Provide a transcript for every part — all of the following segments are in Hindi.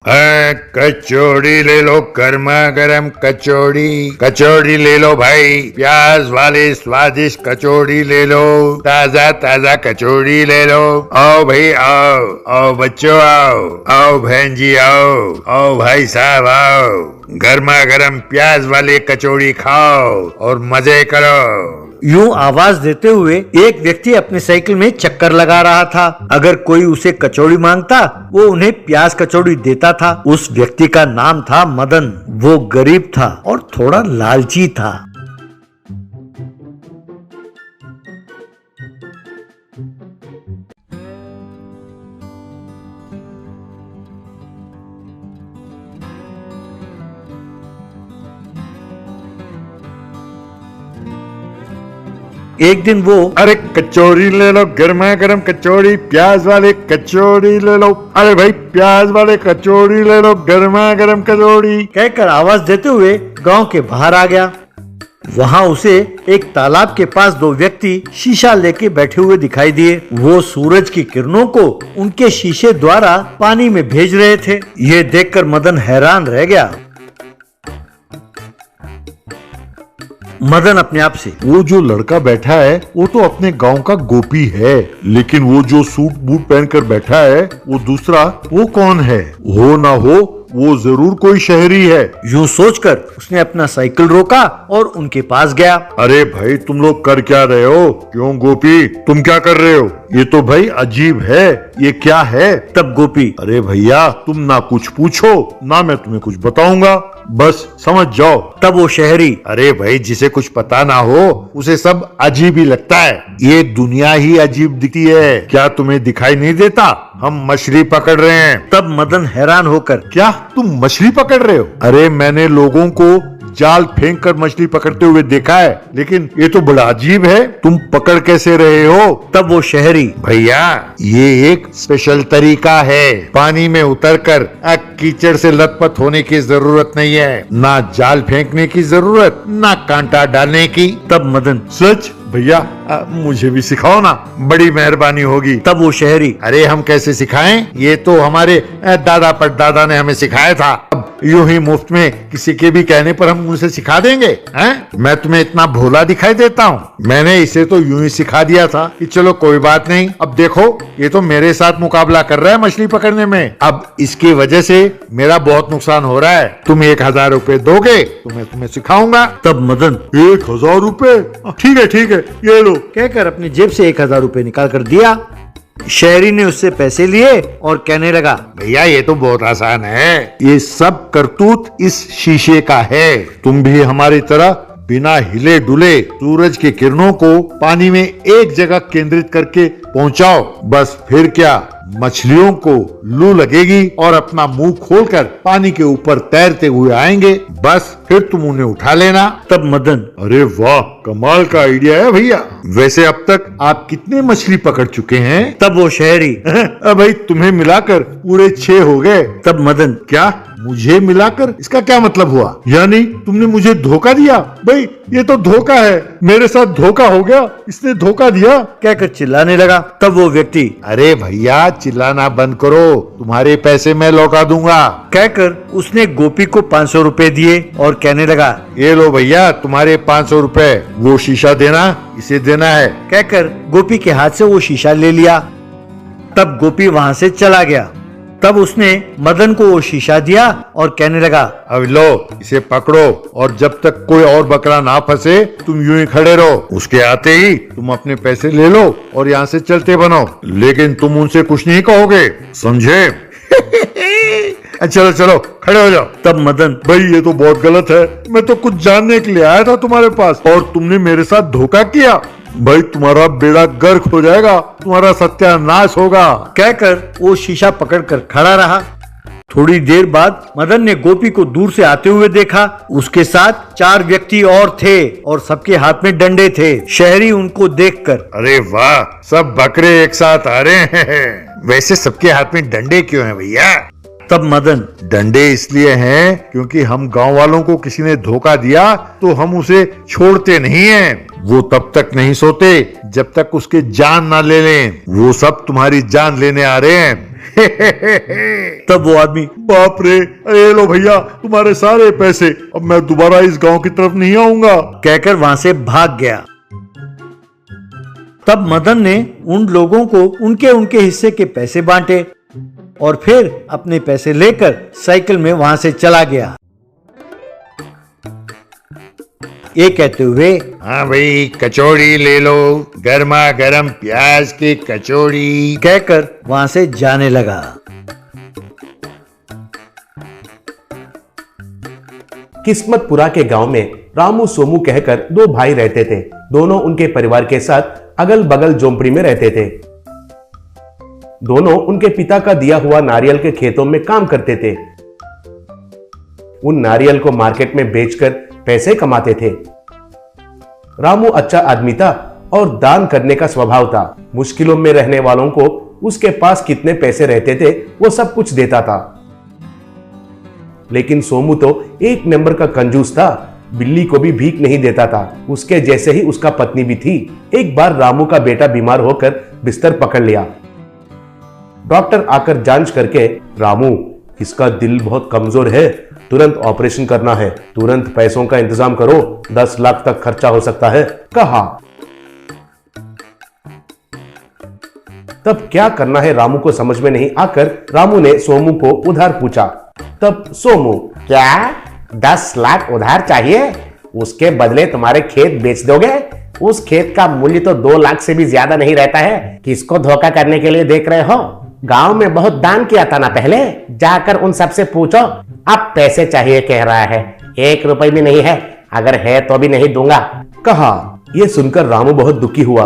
कचौड़ी ले लो, गर्मा गर्म कचौड़ी। कचौड़ी ले लो भाई, प्याज वाली स्वादिष्ट कचौड़ी ले लो, ताजा ताजा कचौड़ी ले लो। आओ भाई आओ, आओ बच्चों आओ, आओ बहन जी आओ, आओ भाई साहब आओ। गर्मा गर्म प्याज वाली कचौड़ी खाओ और मजे करो। यूं आवाज देते हुए एक व्यक्ति अपने साइकिल में चक्कर लगा रहा था। अगर कोई उसे कचौड़ी मांगता, वो उन्हें प्याज कचौड़ी देता था। उस व्यक्ति का नाम था मदन। वो गरीब था और थोड़ा लालची था। एक दिन वो अरे कचौड़ी ले लो, गर्मा गर्म कचौड़ी, प्याज वाले कचौड़ी ले लो। अरे भाई प्याज वाले कचौड़ी ले लो, गर्मा गर्म कचौड़ी कहकर आवाज देते हुए गांव के बाहर आ गया। वहां उसे एक तालाब के पास दो व्यक्ति शीशा लेके बैठे हुए दिखाई दिए। वो सूरज की किरणों को उनके शीशे द्वारा पानी में भेज रहे थे। ये देखकर मदन हैरान रह गया। मदन अपने आप से, वो जो लड़का बैठा है वो तो अपने गांव का गोपी है, लेकिन वो जो सूट बूट पहनकर बैठा है वो दूसरा, वो कौन है? हो ना हो वो जरूर कोई शहरी है। यूं सोचकर उसने अपना साइकिल रोका और उनके पास गया। अरे भाई तुम लोग कर क्या रहे हो? क्यों गोपी तुम क्या कर रहे हो? ये तो भाई अजीब है, ये क्या है? तब गोपी, अरे भैया तुम ना कुछ पूछो ना मैं तुम्हें कुछ बताऊंगा, बस समझ जाओ। तब वो शहरी, अरे भाई जिसे कुछ पता ना हो उसे सब अजीब ही लगता है। ये दुनिया ही अजीब दिखती है, क्या तुम्हें दिखाई नहीं देता? हम मछली पकड़ रहे हैं। तब मदन हैरान होकर, क्या तुम मछली पकड़ रहे हो? अरे मैंने लोगों को जाल फेंक कर मछली पकड़ते हुए देखा है, लेकिन ये तो बड़ा अजीब है, तुम पकड़ कैसे रहे हो? तब वो शहरी, भैया ये एक स्पेशल तरीका है, पानी में उतरकर कीचड़ से लथपथ होने की जरूरत नहीं है, ना जाल फेंकने की जरूरत, ना कांटा डालने की। तब मदन, सच भैया मुझे भी सिखाओ ना, बड़ी मेहरबानी होगी। तब वो शहरी, अरे हम कैसे सिखाएं? ये तो हमारे दादा परदादा ने हमें सिखाया था, अब यूं ही मुफ्त में किसी के भी कहने पर हम उनसे सिखा देंगे हैं? मैं तुम्हें इतना भोला दिखाई देता हूँ? मैंने इसे तो यूं ही सिखा दिया था कि चलो कोई बात नहीं। अब देखो ये तो मेरे साथ मुकाबला कर रहा है मछली पकड़ने में, अब इसकी वजह से मेरा बहुत नुकसान हो रहा है। तुम 1000 रुपए दोगे तो मैं तुम्हें सिखाऊंगा। तब मदन, 1000 रुपए? ठीक है ये लो, कहकर अपनी जेब से 1000 रुपए निकाल कर दिया। शहरी ने उससे पैसे लिए और कहने लगा, भैया ये तो बहुत आसान है, ये सब करतूत इस शीशे का है। तुम भी हमारी तरह बिना हिले डुले सूरज की किरणों को पानी में एक जगह केंद्रित करके पहुंचाओ, बस फिर क्या, मछलियों को लू लगेगी और अपना मुंह खोलकर पानी के ऊपर तैरते हुए आएंगे, बस फिर तुम उन्हें उठा लेना। तब मदन, अरे वाह कमाल का आइडिया है भैया। वैसे अब तक आप कितने मछली पकड़ चुके हैं? तब वो शहरी, भाई तुम्हें मिलाकर पूरे 6 हो गए। तब मदन, क्या मुझे मिलाकर? इसका क्या मतलब हुआ? यानी तुमने मुझे धोखा दिया? भाई ये तो धोखा है, मेरे साथ धोखा हो गया, इसने धोखा दिया, कहकर चिल्लाने लगा। तब वो व्यक्ति, अरे भैया चिल्लाना बंद करो, तुम्हारे पैसे मैं लौटा दूंगा, कहकर उसने गोपी को 500 रुपए दिए और कहने लगा, ये लो भैया तुम्हारे 500 रुपए, वो शीशा देना, इसे देना है। कहकर गोपी के हाथ से वो शीशा ले लिया। तब गोपी वहाँ से चला गया। तब उसने मदन को वो शीशा दिया और कहने लगा, अब लो इसे पकड़ो और जब तक कोई और बकरा ना फंसे तुम यूं ही खड़े रहो, उसके आते ही तुम अपने पैसे ले लो और यहाँ से चलते बनो, लेकिन तुम उनसे कुछ नहीं कहोगे, समझे? चलो चलो खड़े हो जाओ। तब मदन, भाई ये तो बहुत गलत है, मैं तो कुछ जानने के लिए आया था तुम्हारे पास और तुमने मेरे साथ धोखा किया। भाई तुम्हारा बेड़ा गर्क हो जाएगा, तुम्हारा सत्यानाश होगा, कहकर वो शीशा पकड़कर खड़ा रहा। थोड़ी देर बाद मदन ने गोपी को दूर से आते हुए देखा। उसके साथ 4 व्यक्ति और थे और सबके हाथ में डंडे थे। शहरी उनको देखकर, अरे वाह सब बकरे एक साथ आ रहे हैं, वैसे सबके हाथ में डंडे क्यों हैं भैया? तब मदन, डंडे इसलिए हैं क्योंकि हम गांव वालों को किसी ने धोखा दिया तो हम उसे छोड़ते नहीं हैं, वो तब तक नहीं सोते जब तक उसके जान ना ले लें, वो सब तुम्हारी जान लेने आ रहे हैं। तब वो आदमी, बाप रे, ये लो भैया तुम्हारे सारे पैसे, अब मैं दोबारा इस गांव की तरफ नहीं आऊंगा, कहकर वहां से भाग गया। तब मदन ने उन लोगों को उनके उनके हिस्से के पैसे बांटे और फिर अपने पैसे लेकर साइकिल में वहां से चला गया। ये कहते हुए, हाँ भाई कचौड़ी ले लो, गर्मा गर्म प्याज की कचौड़ी, कहकर वहां से जाने लगा। किस्मतपुरा के गांव में रामू सोमू कहकर दो भाई रहते थे। दोनों उनके परिवार के साथ अगल बगल झोंपड़ी में रहते थे। दोनों उनके पिता का दिया हुआ नारियल के खेतों में काम करते थे। उन नारियल को मार्केट में बेचकर पैसे कमाते थे। रामू अच्छा आदमी था और दान करने का स्वभाव था। मुश्किलों में रहने वालों को उसके पास कितने पैसे रहते थे वो सब कुछ देता था। लेकिन सोमू तो एक नंबर का कंजूस था, बिल्ली को भी भीख नहीं देता था। उसके जैसे ही उसका पत्नी भी थी। एक बार रामू का बेटा बीमार होकर बिस्तर पकड़ लिया। डॉक्टर आकर जांच करके, रामू इसका दिल बहुत कमजोर है, तुरंत ऑपरेशन करना है, तुरंत पैसों का इंतजाम करो, 10 लाख तक खर्चा हो सकता है, कहा। तब क्या करना है रामू को समझ में नहीं आकर रामू ने सोमू को उधार पूछा। तब सोमू, क्या 10 लाख उधार चाहिए? उसके बदले तुम्हारे खेत बेच दोगे? उस खेत का मूल्य तो 2 लाख से भी ज्यादा नहीं रहता है। किसको धोखा करने के लिए देख रहे हो? गांव में बहुत दान किया था ना पहले, जाकर उन सबसे पूछो। अब पैसे चाहिए कह रहा है, 1 रुपए भी नहीं है, अगर है तो भी नहीं दूंगा, कहा। यह सुनकर रामू बहुत दुखी हुआ।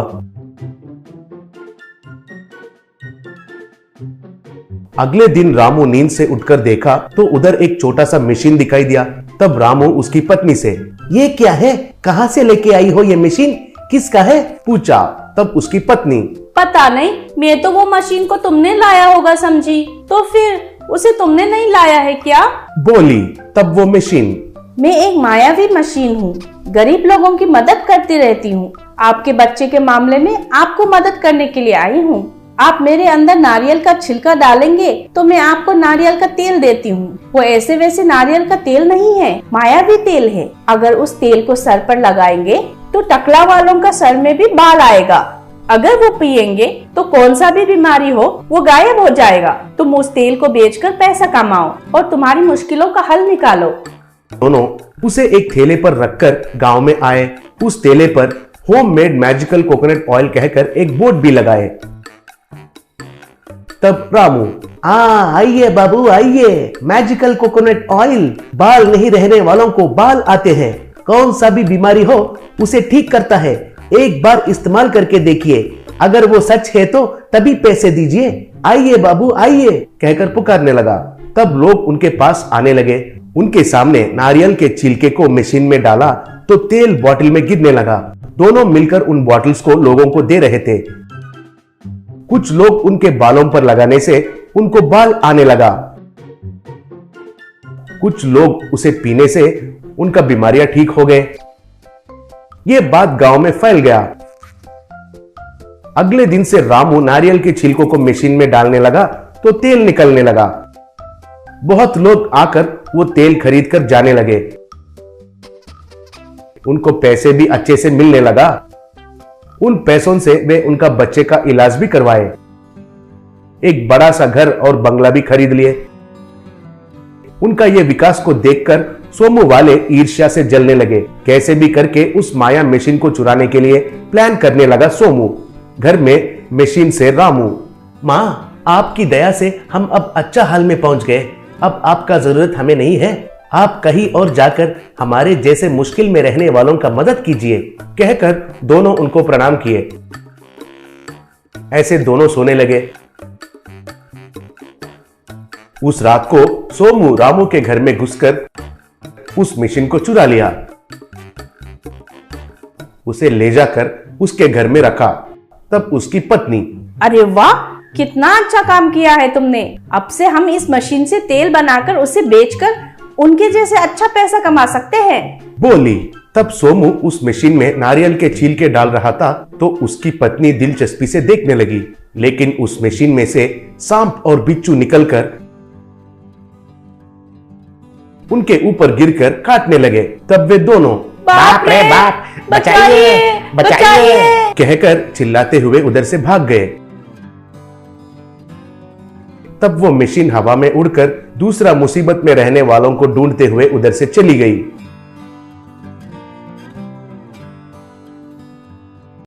अगले दिन रामू नींद से उठकर देखा तो उधर एक छोटा सा मशीन दिखाई दिया। तब रामू उसकी पत्नी से, ये क्या है, कहां से लेके आई हो ये मशीन, किसका है, पूछा। तब उसकी पत्नी, पता नहीं, मैं तो वो मशीन को तुमने लाया होगा समझी, तो फिर उसे तुमने नहीं लाया है क्या? बोली। तब वो मशीन, मैं एक मायावी मशीन हूँ, गरीब लोगों की मदद करती रहती हूँ। आपके बच्चे के मामले में आपको मदद करने के लिए आई हूँ। आप मेरे अंदर नारियल का छिलका डालेंगे तो मैं आपको नारियल का तेल देती हूँ। वो ऐसे वैसे नारियल का तेल नहीं है, मायावी तेल है। अगर उस तेल को सर पर लगाएंगे तो टकला वालों का सर में भी बाल आएगा। अगर वो पिएंगे तो कौन सा भी बीमारी हो वो गायब हो जाएगा। तुम उस तेल को बेचकर पैसा कमाओ और तुम्हारी मुश्किलों का हल निकालो। दोनों उसे एक थैले पर रखकर गांव में आए। उस थैले पर होममेड मैजिकल कोकोनट ऑयल कहकर एक बोर्ड भी लगाए। तब रामू, आइए बाबू आइए, मैजिकल कोकोनट ऑयल बाल नहीं रहने वालों को बाल आते हैं, कौन सा भी बीमारी हो उसे ठीक करता है, एक बार इस्तेमाल करके देखिए, अगर वो सच है तो तभी पैसे दीजिए, आइए बाबू आइए, कहकर पुकारने लगा। तब लोग उनके पास आने लगे। उनके सामने नारियल के छिलके को मशीन में डाला तो तेल बोतल में गिरने लगा। दोनों मिलकर उन बॉटल्स को लोगों को दे रहे थे। कुछ लोग उनके बालों पर लगाने से उनको बाल आने लगा। कुछ लोग उसे पीने से उनका बीमारियां ठीक हो गए। ये बात गांव में फैल गया। अगले दिन से रामू नारियल के छिलकों को मशीन में डालने लगा तो तेल निकलने लगा। बहुत लोग आकर वो तेल खरीद कर जाने लगे। उनको पैसे भी अच्छे से मिलने लगा। उन पैसों से वे उनका बच्चे का इलाज भी करवाए। एक बड़ा सा घर और बंगला भी खरीद लिए। उनका ये विकास को देखकर सोमू वाले ईर्ष्या से जलने लगे। कैसे भी करके उस माया मशीन को चुराने के लिए प्लान करने लगा सोमू। घर में मशीन से रामू, माँ आपकी दया से हम अब अच्छा हाल में पहुंच गए, अब आपका जरूरत हमें नहीं है, आप कहीं और जाकर हमारे जैसे मुश्किल में रहने वालों का मदद कीजिए, कहकर दोनों उनको प्रणाम किए। ऐसे दोनों सोने लगे। उस रात को सोमू रामू के घर में घुसकर उस मशीन को चुरा लिया। उसे ले जाकर उसके घर में रखा। तब उसकी पत्नी, अरे वाह, कितना अच्छा काम किया है तुमने। अब से हम इस मशीन से तेल बनाकर उसे बेचकर उनके जैसे अच्छा पैसा कमा सकते हैं, बोली। तब सोमू उस मशीन में नारियल के छिलके डाल रहा था तो उसकी पत्नी दिलचस्पी से देखने लगी। लेकिन उस मशीन में से सांप और बिच्छू निकलकर उनके ऊपर गिरकर काटने लगे। तब वे दोनों बाप रे बाप, बचाइए बचाइए कहकर चिल्लाते हुए उधर से भाग गए। तब वो मशीन हवा में उड़कर दूसरा मुसीबत में रहने वालों को ढूंढते हुए उधर से चली गई।